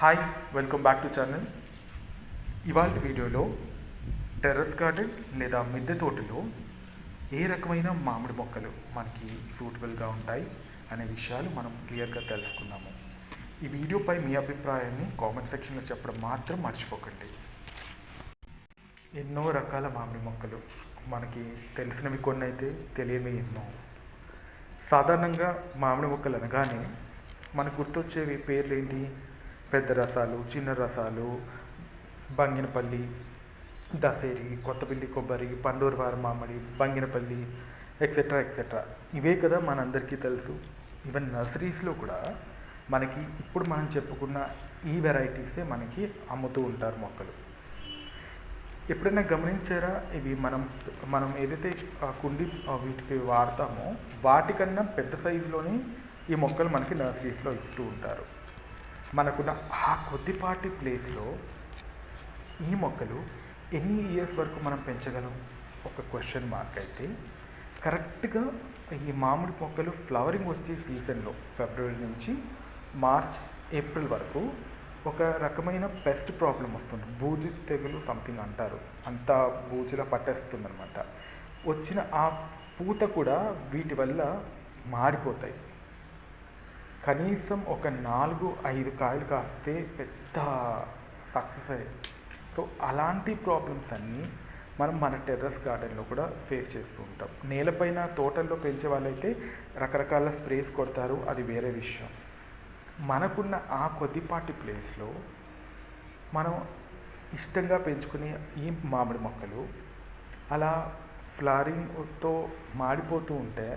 Hi, welcome back to channel. ఇవాళ వీడియోలో terrace garden లేదా మిద్దె తోటలో ఏ రకమైన మామిడి మొక్కలు మనకి సూటబుల్గా ఉంటాయి అనే విషయాలు మనం క్లియర్గా తెలుసుకున్నాము. ఈ వీడియోపై మీ అభిప్రాయాన్ని కామెంట్ సెక్షన్లో చెప్పడం మాత్రం మర్చిపోకండి. ఎన్నో రకాల మామిడి మొక్కలు మనకి తెలిసినవి కొన్ని అయితే తెలియని ఎన్నో. సాధారణంగా మామిడి మొక్కలు అనగానే మనకు గుర్తొచ్చేవి పేర్లు ఏంటి? పెద్ద రసాలు, చిన్న రసాలు, బంగినపల్లి, దసేరి, కొత్తపల్లి కొబ్బరి, పండూరు వారి మామిడి, బంగినపల్లి ఎక్సెట్రా ఎక్సెట్రా. ఇవే కదా మనందరికీ తెలుసు. ఈవెన్ నర్సరీస్లో కూడా మనకి ఇప్పుడు మనం చెప్పుకున్న ఈ వెరైటీసే మనకి అమ్ముతూ ఉంటారు మొక్కలు. ఎప్పుడైనా గమనించారా? ఇవి మనం ఏదైతే కుండి వీటికి వాడతామో వాటికన్నా పెద్ద సైజులోని ఈ మొక్కలు మనకి నర్సరీస్లో ఇస్తూ ఉంటారు. మనకున్న ఆ కొద్దిపాటి ప్లేస్లో ఈ మొక్కలు ఎన్ని ఇయర్స్ వరకు మనం పెంచగలం? ఒక క్వశ్చన్ మార్క్. అయితే కరెక్ట్గా ఈ మామిడి మొక్కలు ఫ్లవరింగ్ వచ్చే సీజన్లో ఫిబ్రవరి నుంచి మార్చ్, ఏప్రిల్ వరకు ఒక రకమైన పెస్ట్ ప్రాబ్లం వస్తుంది. బూజు తెగులు సంథింగ్ అంటారు. అంతా బూజులా పట్టేస్తుందన్నమాట. వచ్చిన ఆ పూత కూడా వీటి వల్ల మాడిపోతాయి. కనీసం ఒక 4-5 కాయలు కాస్తే పెద్ద సక్సెస్ అయ్యాయి. సో అలాంటి ప్రాబ్లమ్స్ అన్నీ మనం మన టెర్రస్ గార్డెన్లో కూడా ఫేస్ చేస్తూ ఉంటాం. నేలపైన తోటల్లో పెంచే వాళ్ళైతే రకరకాల స్ప్రేస్ కొడతారు, అది వేరే విషయం. మనకున్న ఆ కొద్దిపాటి ప్లేస్లో మనం ఇష్టంగా పెంచుకునే ఈ మామిడి మొక్కలు అలా ఫ్లవరింగ్తో మాడిపోతూ ఉంటే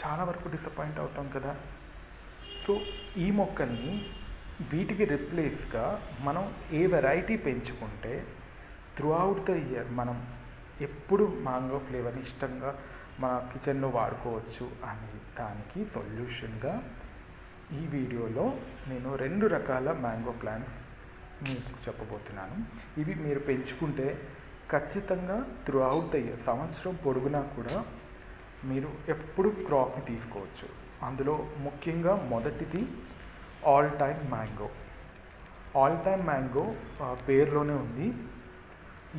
చాలా వరకు డిసప్పాయింట్ అవుతాం కదా. సో ఈ మొక్కల్ని వీటికి రిప్లేస్గా మనం ఏ వెరైటీ పెంచుకుంటే త్రూఅవుట్ ద ఇయర్ మనం ఎప్పుడు మ్యాంగో ఫ్లేవర్ని ఇష్టంగా మన కిచెన్లో వాడుకోవచ్చు అనే దానికి సొల్యూషన్గా ఈ వీడియోలో నేను 2 రకాల మ్యాంగో ప్లాంట్స్ మీకు చెప్పబోతున్నాను. ఇవి మీరు పెంచుకుంటే ఖచ్చితంగా త్రూఅవుట్ ద ఇయర్, సంవత్సరం పొడుగునా కూడా మీరు ఎప్పుడు క్రాప్ని తీసుకోవచ్చు. అందులో ముఖ్యంగా మొదటిది all time mango. All time mango పేరులోనే ఉంది.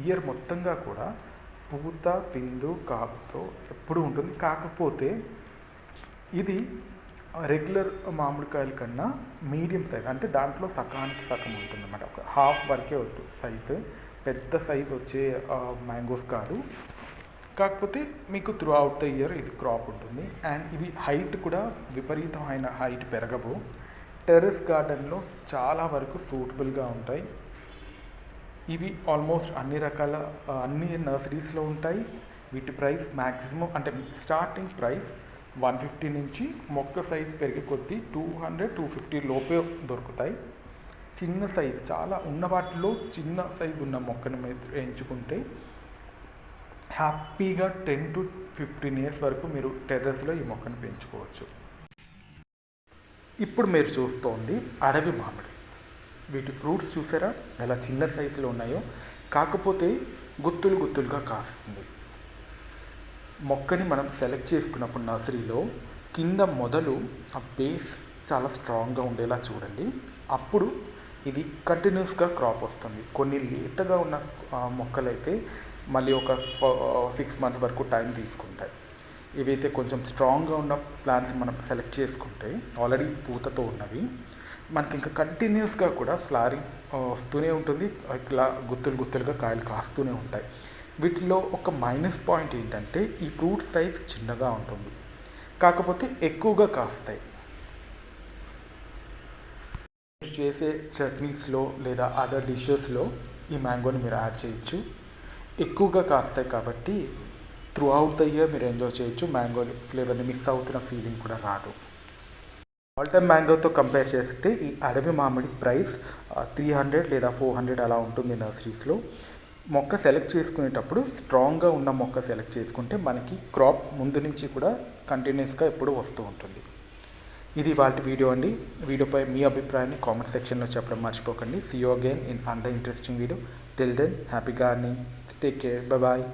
ఇయర్ మొత్తంగా కూడా పూత, పిందు, కాపుతో ఎప్పుడు ఉంటుంది. కాకపోతే ఇది రెగ్యులర్ మామిడికాయల కన్నా మీడియం సైజ్, అంటే దాంట్లో సకానికి సగం ఉంటుంది అన్నమాట. ఒక హాఫ్ వరకే వద్దు సైజు, పెద్ద సైజ్ వచ్చే మ్యాంగోస్ కాదు. కాకపోతే మీకు త్రూ అవుట్ ద ఇయర్ ఇది క్రాప్ ఉంటుంది. అండ్ ఇవి హైట్ కూడా విపరీతమైన హైట్ పెరగవు. టెర్రస్ గార్డెన్లో చాలా వరకు సూటబుల్గా ఉంటాయి. ఇవి ఆల్మోస్ట్ అన్ని నర్సరీస్లో ఉంటాయి. వీటి ప్రైస్ మ్యాక్సిమం, అంటే స్టార్టింగ్ ప్రైస్ 150 నుంచి మొక్క సైజ్ పెరిగే కొద్దీ 200-250 లోపే దొరుకుతాయి. చిన్న సైజ్ చాలా ఉన్న వాటిలో చిన్న సైజు ఉన్న మొక్కను మీరు ఎంచుకుంటే హ్యాపీగా 10-15 ఇయర్స్ వరకు మీరు టెర్రస్లో ఈ మొక్కను పెంచుకోవచ్చు. ఇప్పుడు మీరు చూస్తోంది అడవి మామిడి. వీటి ఫ్రూట్స్ చూసారా ఎలా చిన్న సైజులో ఉన్నాయో, కాకపోతే గుత్తులుగా కాస్తుంది. మొక్కని మనం సెలెక్ట్ చేసుకున్నప్పుడు నర్సరీలో కింద మొదలు ఆ బేస్ చాలా స్ట్రాంగ్గా ఉండేలా చూడండి. అప్పుడు ఇది కంటిన్యూస్గా క్రాప్ వస్తుంది. కొన్ని లేతగా ఉన్న మొక్కలైతే మళ్ళీ ఒక 6 months వరకు టైం తీసుకుంటాయి. ఇవైతే కొంచెం స్ట్రాంగ్గా ఉన్న ప్లాంట్స్ మనం సెలెక్ట్ చేసుకుంటే ఆల్రెడీ పూతతో ఉన్నవి మనకి ఇంకా కంటిన్యూస్గా కూడా ఫ్లవరింగ్ వస్తూనే ఉంటుంది. ఇట్లా గుత్తులుగా కాయలు కాస్తూనే ఉంటాయి. వీటిలో ఒక మైనస్ పాయింట్ ఏంటంటే ఈ ఫ్రూట్ సైజ్ చిన్నగా ఉంటుంది, కాకపోతే ఎక్కువగా కాస్తాయి. చేసే చట్నీస్లో లేదా అదర్ డిషెస్లో ఈ మ్యాంగోని మీరు యాడ్ చేయొచ్చు. ఎక్కువగా కాస్తాయి కాబట్టి త్రూ అవుట్ ద ఇయర్ మీరు ఎంజాయ్ చేయొచ్చు. మ్యాంగో ఫ్లేవర్ని మిస్ అవుతున్న ఫీలింగ్ కూడా రాదు. ఆల్ టైమ్ మ్యాంగోతో కంపేర్ చేస్తే ఈ అడవి మామిడి ప్రైస్ 300 లేదా 400 అలా ఉంటుంది నర్సరీస్లో. మొక్క సెలెక్ట్ చేసుకునేటప్పుడు స్ట్రాంగ్గా ఉన్న మొక్క సెలెక్ట్ చేసుకుంటే మనకి క్రాప్ ముందు నుంచి కూడా కంటిన్యూస్గా ఎప్పుడు వస్తూ ఉంటుంది. ఇది వాటి వీడియో అండి. వీడియోపై మీ అభిప్రాయాన్ని కామెంట్ సెక్షన్లో చెప్పడం మర్చిపోకండి. See you again in another interesting video. Till then, happy gardening. Take care. Bye-bye.